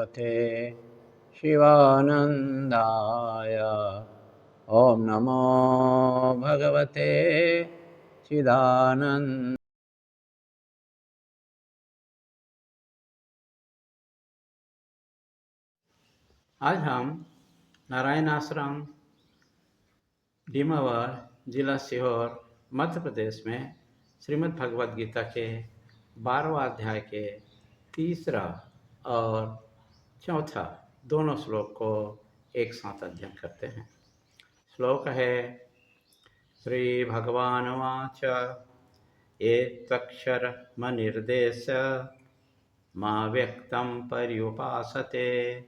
भगवते शिवानंदाय। ओम नमो भगवते चिदानंद। आज हम नारायण आश्रम डीमावर जिला सीहोर मध्य प्रदेश में श्रीमद् भगवद गीता के 12वां अध्याय के तीसरा और चौथा दोनों श्लोक को एक साथ अध्ययन करते हैं। श्लोक है श्री भगवानुवाच एतक्षरमनिर्देश मा व्यक्तं पर्युपासते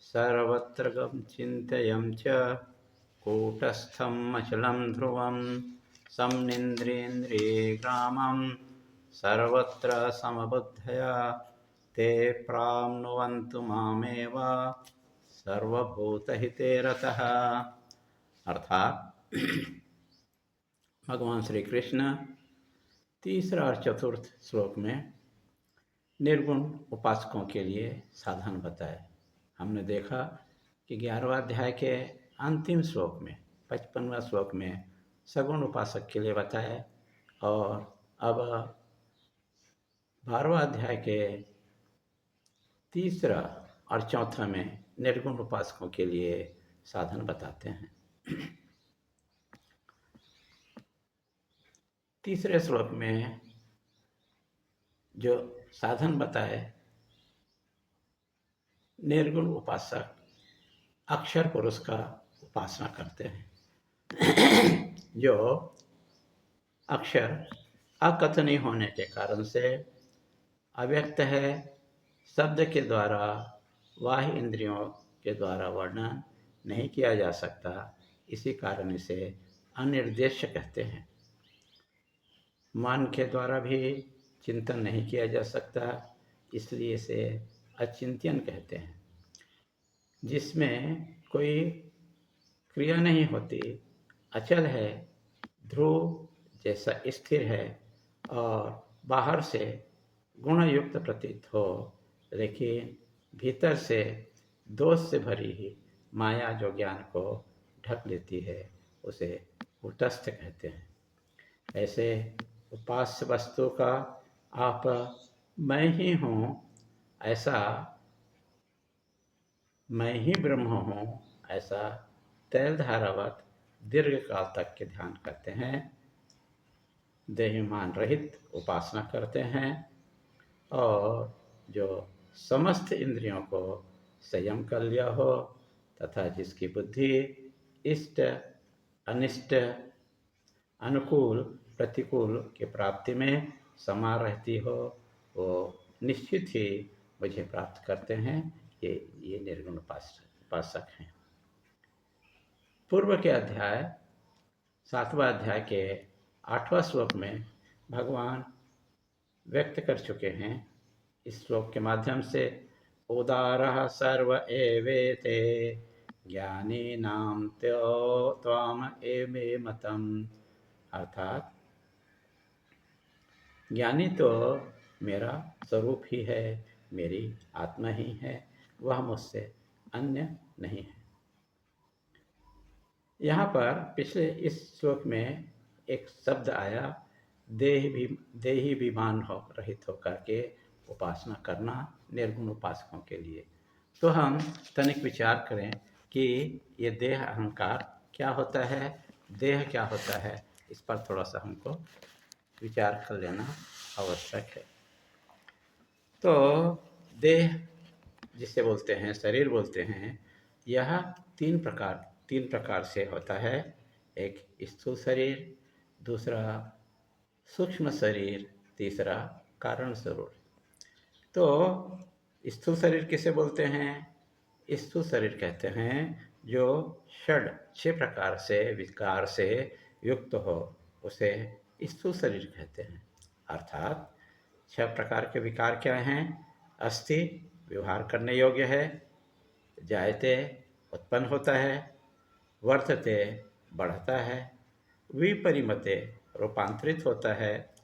सर्वत्र चिन्तयं च कूटस्थम् अचलं ध्रुवं सम्निन्द्रियेन्द्रियग्रामं सर्वत्र समबुद्धया ते प्राप्नुवन्तु मामेव सर्वभूतहिते रतः। अर्थात भगवान श्री कृष्ण तीसरा और चतुर्थ श्लोक में निर्गुण उपासकों के लिए साधन बताए। हमने देखा कि 11वां अध्याय के अंतिम श्लोक में 55वां श्लोक में सगुण उपासक के लिए बताए और अब 12वां अध्याय के तीसरा और चौथा में निर्गुण उपासकों के लिए साधन बताते हैं। तीसरे श्लोक में जो साधन बताए, निर्गुण उपासक अक्षर पुरुष का उपासना करते हैं जो अक्षर अकथनीय होने के कारण से अव्यक्त है, शब्द के द्वारा बाह्य इंद्रियों के द्वारा वर्णन नहीं किया जा सकता, इसी कारण इसे अनिर्देश्य कहते हैं। मन के द्वारा भी चिंतन नहीं किया जा सकता, इसलिए इसे अचिंत्यन कहते हैं। जिसमें कोई क्रिया नहीं होती, अचल है, ध्रुव जैसा स्थिर है और बाहर से गुणयुक्त प्रतीत हो, लेकिन भीतर से दोष से भरी ही माया जो ज्ञान को ढक लेती है, उसे कूटस्थ कहते हैं। ऐसे उपास्य वस्तु का आप मैं ही हूँ, ऐसा मैं ही ब्रह्म हूँ, ऐसा तैलधारावत दीर्घ काल तक के ध्यान करते हैं, देहमान रहित उपासना करते हैं और जो समस्त इंद्रियों को संयम कर लिया हो तथा जिसकी बुद्धि इष्ट अनिष्ट अनुकूल प्रतिकूल की प्राप्ति में समा रहती हो, वो निश्चित ही मुझे प्राप्त करते हैं। ये निर्गुण उपासक हैं। पूर्व के अध्याय 7वां अध्याय के 8वां श्लोक में भगवान व्यक्त कर चुके हैं। इस श्लोक के माध्यम से उदारः सर्व एवेते ज्ञानीनां त्वाम एवे मतम्, अर्थात ज्ञानी तो मेरा स्वरूप ही है, मेरी आत्मा ही है, वह मुझसे अन्य नहीं है। यहाँ पर पिछले इस श्लोक में एक शब्द आया, देही विमान हो रहित होकर के उपासना करना निर्गुण उपासकों के लिए। तो हम तनिक विचार करें कि ये देह अहंकार क्या होता है, देह क्या होता है, इस पर थोड़ा सा हमको विचार कर लेना आवश्यक है। तो देह जिसे बोलते हैं, शरीर बोलते हैं, यह तीन प्रकार से होता है। एक स्थूल शरीर, दूसरा सूक्ष्म शरीर, तीसरा कारण स्वरूप। तो स्थूल शरीर किसे बोलते हैं? स्थूल शरीर कहते हैं जो 6 प्रकार से विकार से युक्त हो, उसे स्थूल शरीर कहते हैं। अर्थात 6 प्रकार के विकार क्या हैं? अस्थि व्यवहार करने योग्य है, जायते उत्पन्न होता है, वर्तते बढ़ता है, विपरिमते रूपांतरित होता है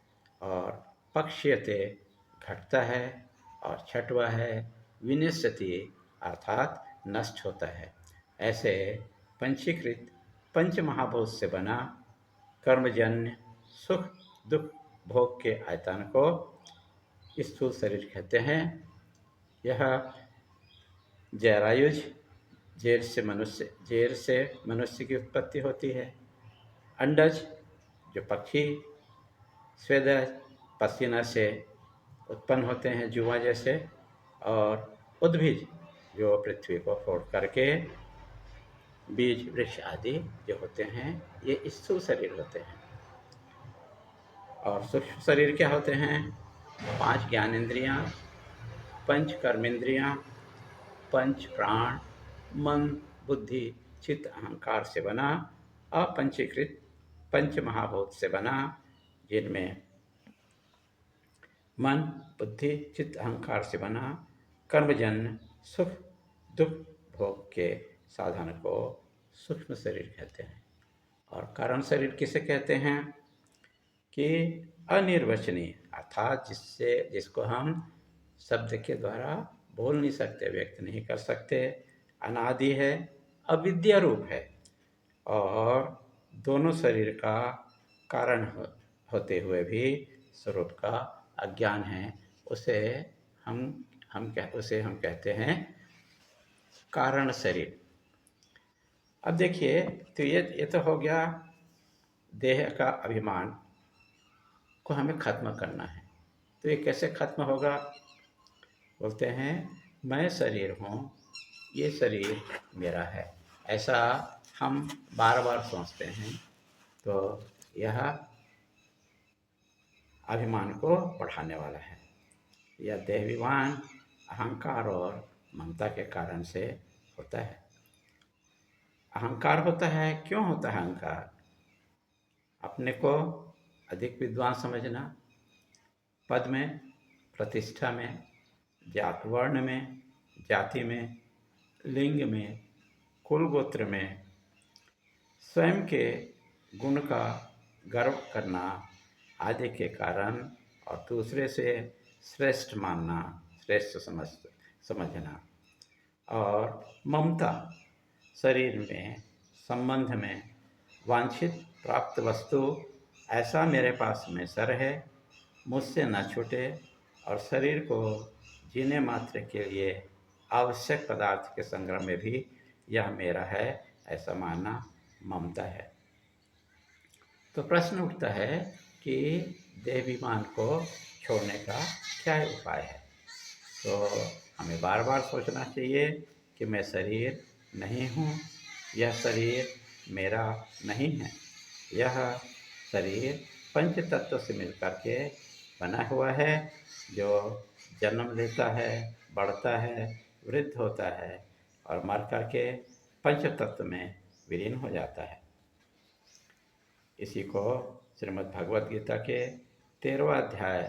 और पक्ष्यते घटता है, और छठवा है विनश्यति अर्थात नष्ट होता है। ऐसे पंचीकृत पंच महाभूत से बना कर्मजन्य सुख दुख भोग के आयतन को स्थूल शरीर कहते हैं। यह जरायुज जेर से मनुष्य की उत्पत्ति होती है। अंडज जो पक्षी, स्वेदज पसीना से उत्पन्न होते हैं जुआ जैसे, और उद्भिज जो पृथ्वी को फोड़ करके बीज वृक्ष आदि जो होते हैं, ये स्थूल शरीर होते हैं। और सूक्ष्म शरीर क्या होते हैं? 5 ज्ञानेंद्रियां, 5 कर्मेंद्रियां, 5 प्राण, मन, बुद्धि, चित्त, अहंकार से बना अपंचीकृत पंच महाभूत से बना, जिनमें मन, बुद्धि, चित्त, अहंकार से बना कर्मजन्य सुख दुख भोग के साधन को सूक्ष्म शरीर कहते हैं। और कारण शरीर किसे कहते हैं? कि अनिर्वचनीय अर्थात जिसको हम शब्द के द्वारा बोल नहीं सकते, व्यक्त नहीं कर सकते, अनादि है, अविद्या रूप है, और दोनों शरीर का कारण होते हुए भी स्वरूप का अज्ञान है। उसे हम कहते हैं कारण शरीर। अब देखिए, तो ये तो हो गया देह का अभिमान को हमें खत्म करना है। तो ये कैसे खत्म होगा? बोलते हैं मैं शरीर हूँ, ये शरीर मेरा है, ऐसा हम बार बार सोचते हैं, तो यह अभिमान को बढ़ाने वाला है। यह देहाभिमान अहंकार और ममता के कारण से होता है। अहंकार होता है, क्यों होता है अहंकार? अपने को अधिक विद्वान समझना, पद में, प्रतिष्ठा में, जात वर्ण में, जाति में, लिंग में, कुल गोत्र में, स्वयं के गुण का गर्व करना आदि के कारण, और दूसरे से श्रेष्ठ मानना, श्रेष्ठ समझना, और ममता शरीर में, संबंध में, वांछित प्राप्त वस्तु ऐसा मेरे पास में सर है, मुझसे न छूटे, और शरीर को जीने मात्र के लिए आवश्यक पदार्थ के संग्रह में भी यह मेरा है, ऐसा मानना ममता है। तो प्रश्न उठता है कि देहाभिमान को छोड़ने का क्या उपाय है? तो हमें बार बार सोचना चाहिए कि मैं शरीर नहीं हूँ, यह शरीर मेरा नहीं है। यह शरीर पंच तत्व से मिलकर के बना हुआ है, जो जन्म लेता है, बढ़ता है, वृद्ध होता है, और मर करके पंच तत्व में विलीन हो जाता है। इसी को श्रीमद् भगवद गीता के 13वां अध्याय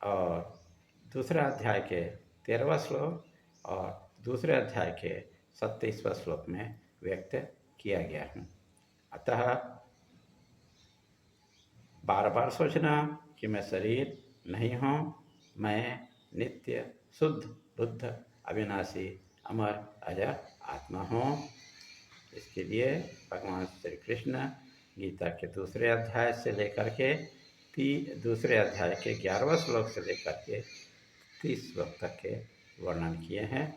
और दूसरा अध्याय के 13वां श्लोक और दूसरे अध्याय के 27वां श्लोक में व्यक्त किया गया है। अतः बार बार सोचना कि मैं शरीर नहीं हूँ, मैं नित्य शुद्ध बुद्ध अविनाशी अमर अजर आत्मा हूँ। इसके लिए भगवान श्री कृष्ण गीता के दूसरे अध्याय से लेकर के दूसरे अध्याय के 11वां श्लोक से लेकर के 30 श्लोक तक के वर्णन किए हैं।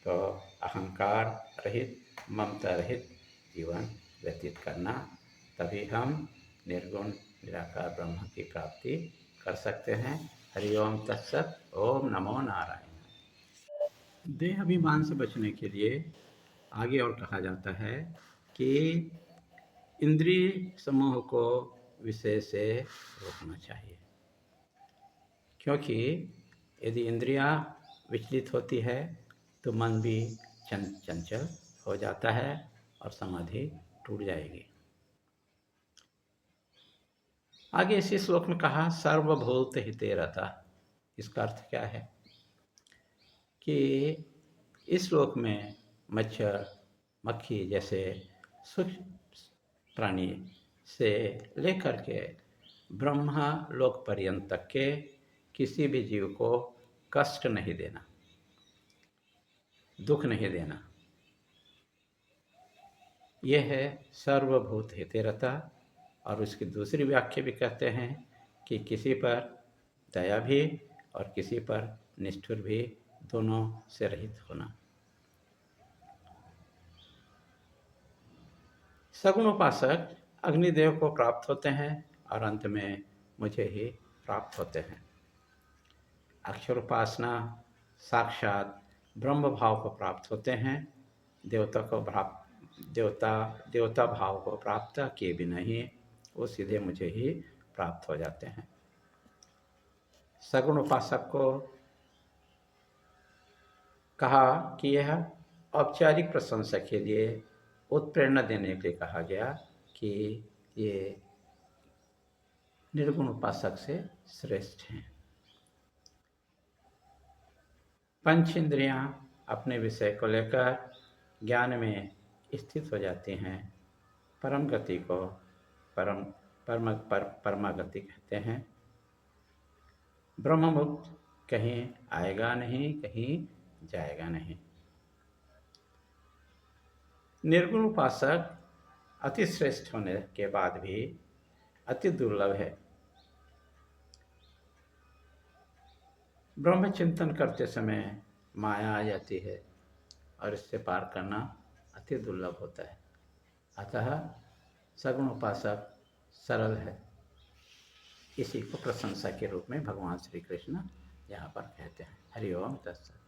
तो अहंकार रहित, ममता रहित जीवन व्यतीत करना, तभी हम निर्गुण निराकार ब्रह्म की प्राप्ति कर सकते हैं। हरि ओम तत्सत। ओम नमो नारायण। देह अभिमान से बचने के लिए आगे और कहा जाता है कि इंद्रिय समूह को विषय से रोकना चाहिए, क्योंकि यदि इंद्रियां विचलित होती है तो मन भी चंचल हो जाता है और समाधि टूट जाएगी। आगे इसी श्लोक में कहा सर्वभूत हिते रता। इसका अर्थ क्या है? कि इस श्लोक में मच्छर, मक्खी जैसे सूक्ष्म प्राणी से लेकर के ब्रह्मा लोक पर्यंत तक के किसी भी जीव को कष्ट नहीं देना। दुख नहीं देना। यह है सर्वभूत हितेरता। और उसकी दूसरी व्याख्या भी कहते हैं कि किसी पर दया भी और किसी पर निष्ठुर भी, दोनों से रहित होना। सगुण उपासक अग्निदेव को प्राप्त होते हैं और अंत में मुझे ही प्राप्त होते हैं। अक्षर उपासना साक्षात ब्रह्म भाव को प्राप्त होते हैं। देवता भाव को प्राप्त किए बिना ही वो सीधे मुझे ही प्राप्त हो जाते हैं। सगुण उपासक को कहा कि यह औपचारिक प्रशंसा के लिए उत्प्रेरणा देने के लिए कहा गया कि ये निर्गुण उपासक से श्रेष्ठ हैं। पंच इंद्रियां अपने विषय को लेकर ज्ञान में स्थित हो जाती हैं। परम गति को परमागति कहते हैं। ब्रह्ममुक्त कहीं आएगा नहीं, कहीं जाएगा नहीं। निर्गुण उपासक अति श्रेष्ठ होने के बाद भी अति दुर्लभ है। ब्रह्म चिंतन करते समय माया आ जाती है और इससे पार करना अति दुर्लभ होता है। अतः सगुण उपासक सरल है। इसी को प्रशंसा के रूप में भगवान श्री कृष्ण यहाँ पर कहते हैं। हरि ओम तत्सत।